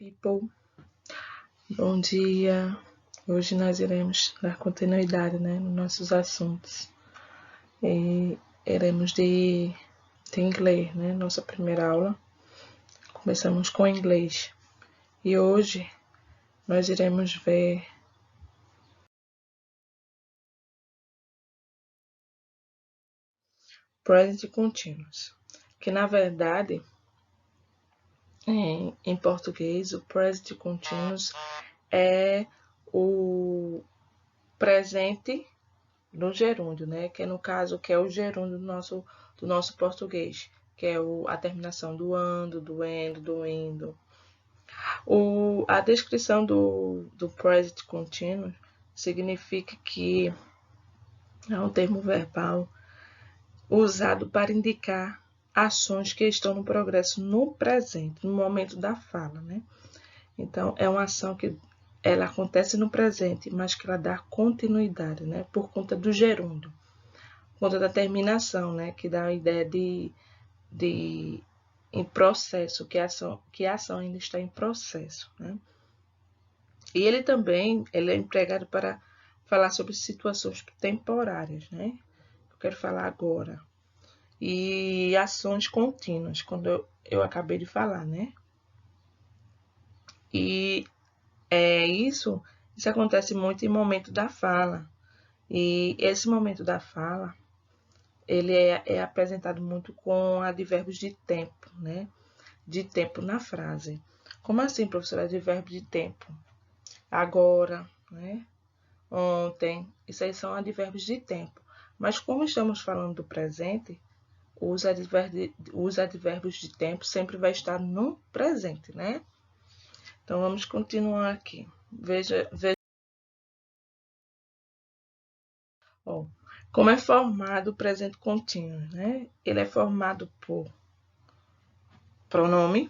People, bom dia. Hoje nós iremos dar continuidade, nos nossos assuntos. E iremos de inglês, nossa primeira aula. Começamos com inglês. E hoje nós iremos ver present continuous, que na verdade em português o present continuous é o presente no gerúndio, que no caso que é o gerúndio do nosso português, que é a terminação do ando, do endo, do indo. A descrição do present continuous significa que é um termo verbal usado para indicar ações que estão no progresso no presente, no momento da fala, Então, é uma ação que ela acontece no presente, mas que ela dá continuidade, por conta do gerúndio, por conta da terminação, que dá a ideia de em processo, que a ação ainda está em processo, E ele também é empregado para falar sobre situações temporárias, Eu quero falar agora. E ações contínuas, quando eu acabei de falar, E isso acontece muito em momento da fala. E esse momento da fala, ele é apresentado muito com advérbios de tempo, De tempo na frase. Como assim, professora, advérbio de tempo? Agora, Ontem. Isso aí são advérbios de tempo. Mas como estamos falando do presente, os advérbios de tempo sempre vai estar no presente, Então, vamos continuar aqui. Veja. Como é formado o presente contínuo, Ele é formado por pronome,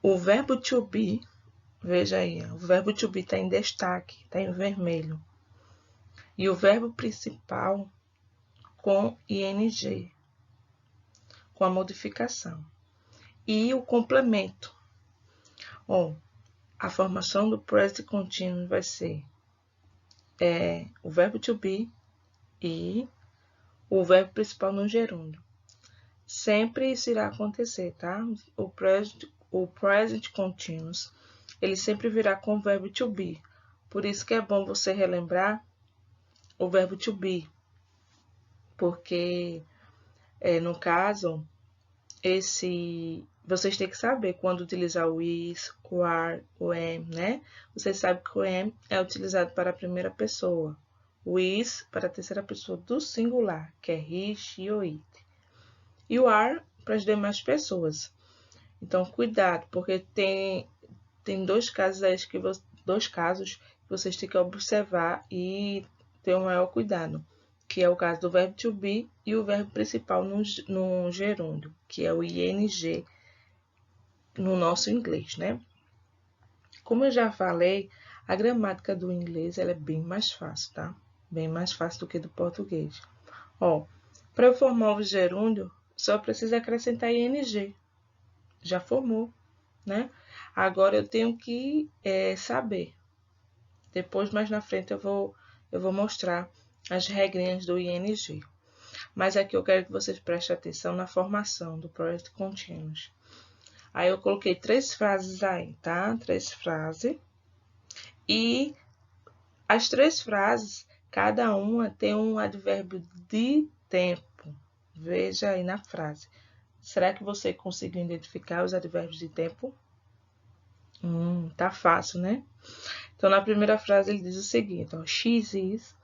o verbo to be, veja aí, o verbo to be está em destaque, está em vermelho, e o verbo principal com ing, com a modificação, e o complemento. A formação do present continuous vai ser o verbo to be e o verbo principal no gerúndio. Sempre isso irá acontecer, tá? O present continuous, ele sempre virá com o verbo to be. Por isso que é bom você relembrar o verbo to be. Porque, no caso, vocês têm que saber quando utilizar o is, o are, o am, Vocês sabem que o am é utilizado para a primeira pessoa. O is para a terceira pessoa do singular, que é he, she ou it. E o are para as demais pessoas. Então, cuidado, porque tem dois casos que vocês têm que observar e ter um maior cuidado, que é o caso do verbo to be e o verbo principal no gerúndio, que é o ing no nosso inglês, Como eu já falei, a gramática do inglês ela é bem mais fácil, tá? Bem mais fácil do que do português. Para eu formar o gerúndio, só precisa acrescentar ing. Já formou, Agora eu tenho que saber. Depois, mais na frente, eu vou mostrar as regrinhas do ing. Mas aqui eu quero que vocês prestem atenção na formação do present continuous. Aí eu coloquei 3 frases aí, tá? 3 frases. E as 3 frases, cada uma tem um advérbio de tempo. Veja aí na frase. Será que você conseguiu identificar os advérbios de tempo? Tá fácil, Então, na primeira frase, ele diz o seguinte, she is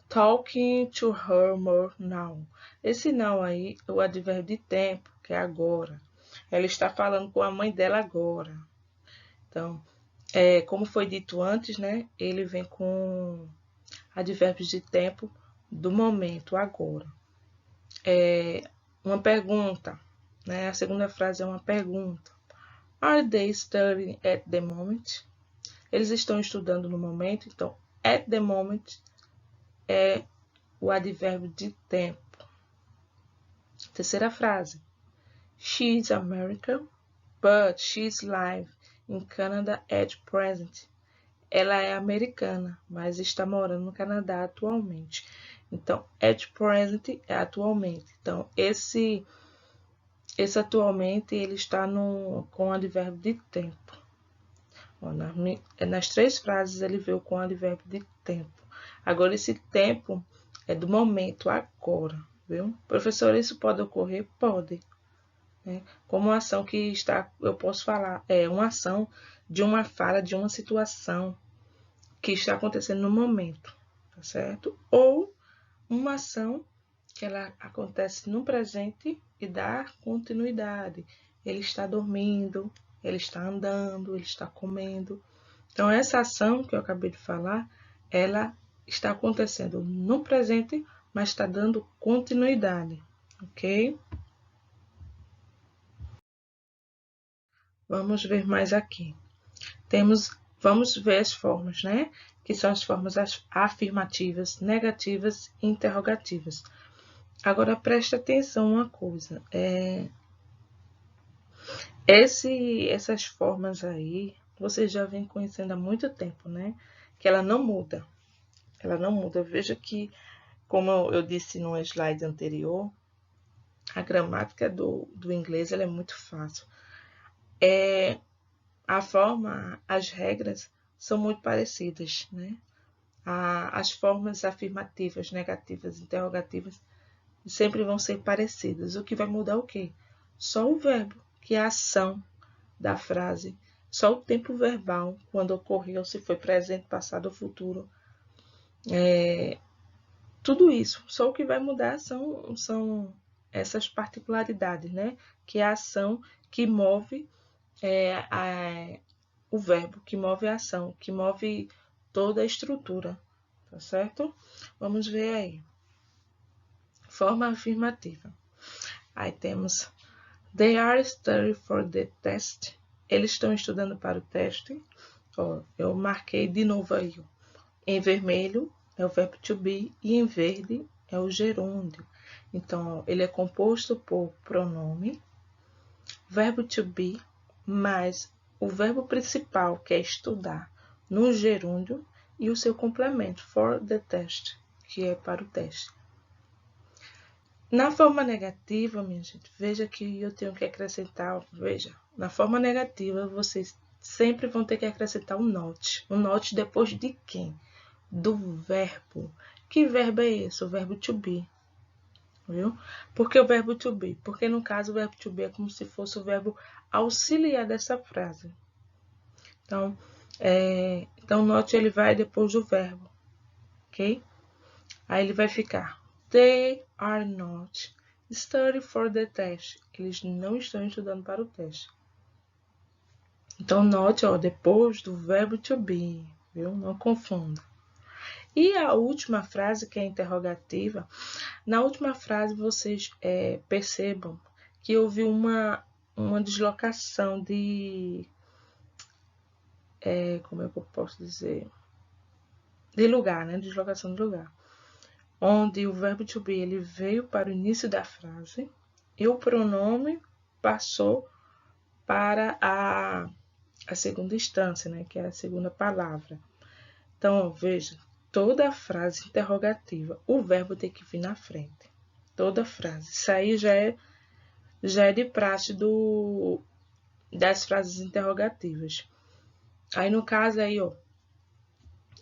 talking to her more now. Esse now aí é o advérbio de tempo, que é agora. Ela está falando com a mãe dela agora. Então, como foi dito antes, ele vem com advérbios de tempo do momento, agora. Uma pergunta, A segunda frase é uma pergunta. Are they studying at the moment? Eles estão estudando no momento, então, at the moment é o advérbio de tempo. Terceira frase. She is American, but she is live in Canada at present. Ela é americana, mas está morando no Canadá atualmente. Então, at present é atualmente. Então, esse atualmente ele está com o advérbio de tempo. Ó, nas 3 frases ele veio com o advérbio de tempo. Agora, esse tempo é do momento, agora, viu? Professor, isso pode ocorrer? Pode. Né? Como uma ação que está, eu posso falar, é uma ação de uma fala, de uma situação que está acontecendo no momento, tá certo? Ou uma ação que ela acontece no presente e dá continuidade. Ele está dormindo, ele está andando, ele está comendo. Então, essa ação que eu acabei de falar, ela está acontecendo no presente, mas está dando continuidade, ok? Vamos ver mais aqui. Vamos ver as formas, né? Que são as formas afirmativas, negativas e interrogativas. Agora, preste atenção uma coisa. Essas formas aí, você já vem conhecendo há muito tempo, né? Que ela não muda. Ela não muda. Veja que, como eu disse no slide anterior, a gramática do inglês ela é muito fácil. A forma, as regras são muito parecidas, né? As formas afirmativas, negativas, interrogativas sempre vão ser parecidas. O que vai mudar é o quê? Só o verbo, que é a ação da frase. Só o tempo verbal, quando ocorreu, se foi presente, passado ou futuro. Tudo isso. Só o que vai mudar são essas particularidades, né? Que é a ação que move o verbo, que move a ação, que move toda a estrutura. Tá certo? Vamos ver aí. Forma afirmativa. Aí temos They are studying for the test. Eles estão estudando para o teste. Ó, eu marquei de novo aí. Ó. Em vermelho é o verbo to be e em verde é o gerúndio. Então, ó, ele é composto por pronome, verbo to be, mais o verbo principal, que é estudar, no gerúndio, e o seu complemento, for the test, que é para o teste. Na forma negativa, minha gente, veja que eu tenho que acrescentar, veja, na forma negativa vocês sempre vão ter que acrescentar um not. Um not depois de quem? Do verbo. Que verbo é esse? O verbo to be. Viu? Por que o verbo to be? Porque no caso o verbo to be é como se fosse o verbo auxiliar dessa frase. Então, o not ele vai depois do verbo, ok? Aí ele vai ficar They are not studying for the test. Eles não estão estudando para o teste. Então, not, ó, depois do verbo to be, viu? Não confunda. E a última frase, que é interrogativa, na última frase vocês percebam que houve uma deslocação de... como é que eu posso dizer? De lugar, né? Deslocação de lugar. Onde o verbo to be ele veio para o início da frase e o pronome passou para a segunda instância, né, que é a segunda palavra. Então, veja, toda frase interrogativa, o verbo tem que vir na frente. Toda frase. Isso aí já é de praxe das frases interrogativas. Aí, no caso, aí, ó,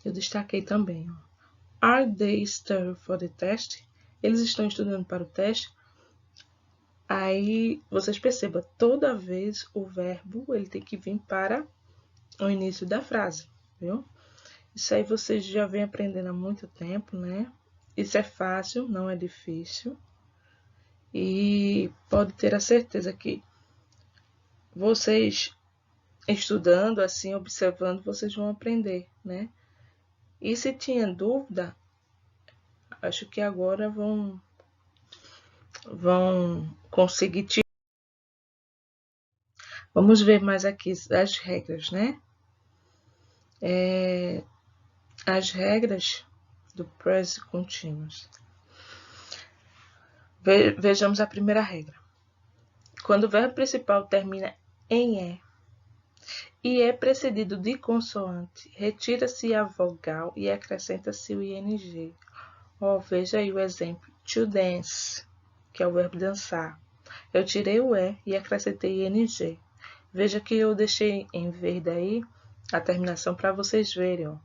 eu destaquei também, ó. Are they studying for the test? Eles estão estudando para o teste? Aí, vocês percebam, toda vez o verbo ele tem que vir para o início da frase, viu? Isso aí vocês já vêm aprendendo há muito tempo, né? Isso é fácil, não é difícil. E pode ter a certeza que vocês estudando, assim, observando, vocês vão aprender, né? E se tinha dúvida, acho que agora vão conseguir tirar. Vamos ver mais aqui as regras, né? As regras do present continuous. Vejamos a primeira regra. Quando o verbo principal termina em E, e é precedido de consoante, retira-se a vogal e acrescenta-se o ing. Veja aí o exemplo. To dance, que é o verbo dançar. Eu tirei o e acrescentei ing. Veja que eu deixei em verde aí a terminação para vocês verem, ó,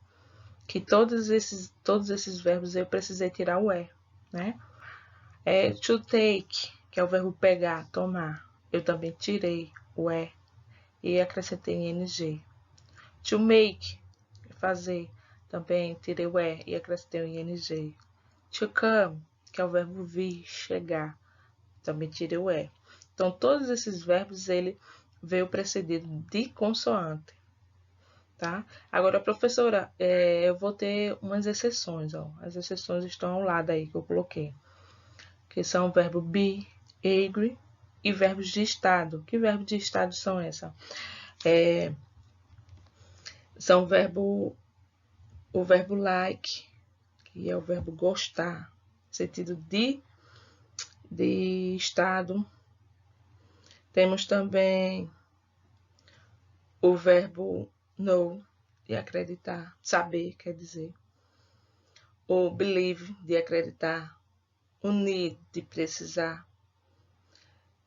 que todos esses verbos eu precisei tirar o e, né? To take, que é o verbo pegar, tomar. Eu também tirei o e acrescentei ing. To make, fazer, também tirei o e acrescentei o ing. To come, que é o verbo vir, chegar, também tirei o e. Então, todos esses verbos, ele veio precedido de consoante, tá? Agora, professora, eu vou ter umas exceções, ó. As exceções estão ao lado aí que eu coloquei, que são o verbo be, agree e verbos de estado. Que verbos de estado são essas? São o verbo like, que é o verbo gostar, sentido de estado. Temos também o verbo know, de acreditar, saber, quer dizer. O believe, de acreditar. O need, de precisar.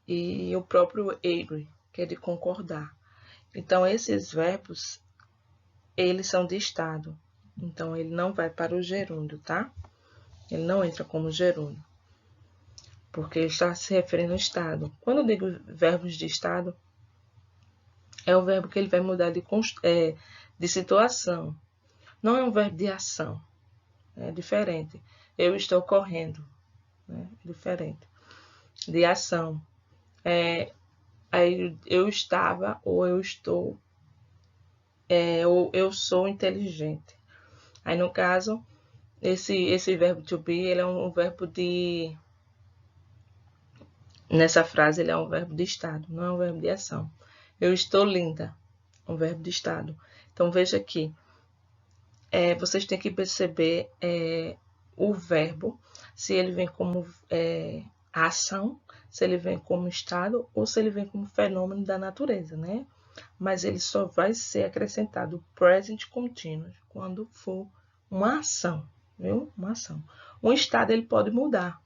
E o próprio agree, que é de concordar. Então, esses verbos, eles são de estado. Então, ele não vai para o gerúndio, tá? Ele não entra como gerúndio, porque está se referindo ao estado. Quando eu digo verbos de estado, é o verbo que ele vai mudar de situação. Não é um verbo de ação. É diferente. Eu estou correndo. Né? É diferente. De ação. Aí eu estava ou eu estou. Ou eu sou inteligente. Aí, no caso, esse verbo to be, ele é um verbo de... Nessa frase, ele é um verbo de estado, não é um verbo de ação. Eu estou linda, um verbo de estado. Então, veja aqui, vocês têm que perceber o verbo, se ele vem como ação, se ele vem como estado ou se ele vem como fenômeno da natureza, né? Mas ele só vai ser acrescentado present continuous quando for uma ação, viu? Uma ação. Um estado ele pode mudar.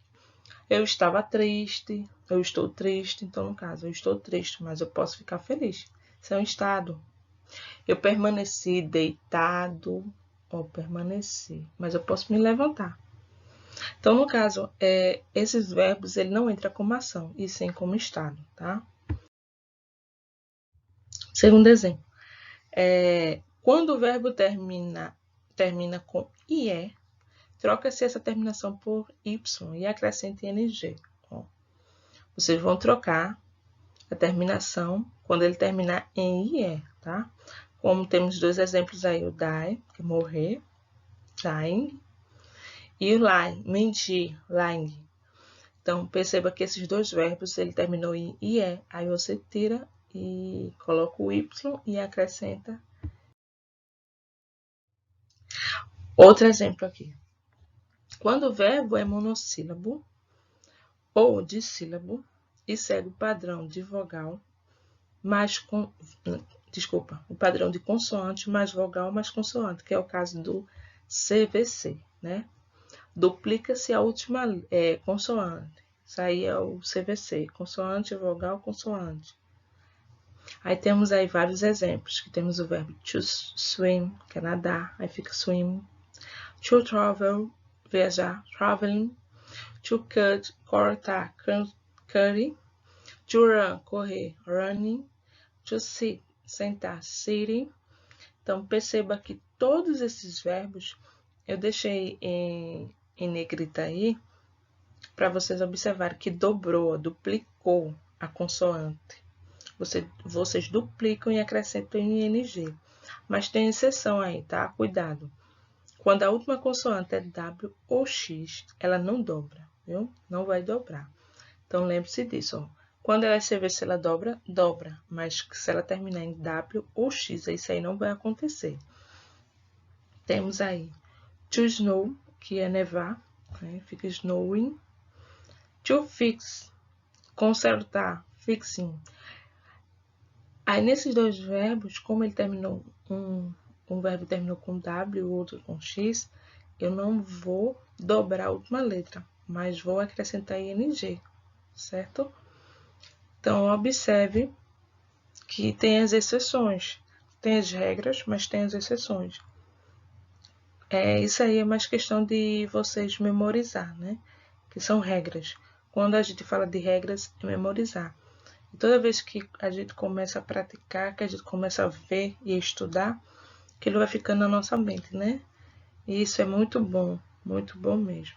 Eu estava triste, eu estou triste, então no caso, eu estou triste, mas eu posso ficar feliz. Isso é um estado. Eu permaneci deitado, ou permaneci, mas eu posso me levantar. Então, no caso, esses verbos, ele não entra como ação, e sim como estado, tá? Segundo exemplo. Quando o verbo termina com IE, troca-se essa terminação por Y e acrescenta ING. Vocês vão trocar a terminação quando ele terminar em IE, tá? Como temos dois exemplos aí, o die, que é morrer, dying, e o lie, mentir, lying. Então, perceba que esses dois verbos, ele terminou em IE, aí você tira e coloca o Y e acrescenta. Outro exemplo aqui. Quando o verbo é monossílabo ou dissílabo e segue o padrão de vogal o padrão de consoante mais vogal mais consoante, que é o caso do CVC, né? Duplica-se a última consoante. Isso aí é o CVC, consoante, vogal, consoante. Aí temos aí vários exemplos, que temos o verbo to swim, que é nadar, aí fica swim. To travel, viajar, traveling. To cut, cortar, cutting. To run, correr, running. To sit, sentar, sitting. Então, perceba que todos esses verbos eu deixei em negrita aí para vocês observarem que dobrou, duplicou a consoante. Vocês duplicam e acrescentam em ing. Mas tem exceção aí, tá? Cuidado. Quando a última consoante é W ou X, ela não dobra, viu? Não vai dobrar. Então, lembre-se disso, ó. Quando ela é CVC, ela dobra, dobra. Mas se ela terminar em W ou X, isso aí não vai acontecer. Temos aí to snow, que é nevar, né? Fica snowing. To fix, consertar, fixing. Aí, nesses dois verbos, como ele terminou, um verbo terminou com W, o outro com X, eu não vou dobrar a última letra, mas vou acrescentar ING, certo? Então, observe que tem as exceções. Tem as regras, mas tem as exceções. Isso aí é mais questão de vocês memorizar, né? Que são regras. Quando a gente fala de regras, é memorizar. E toda vez que a gente começa a praticar, que a gente começa a ver e estudar, aquilo vai ficando na nossa mente, né? E isso é muito bom mesmo.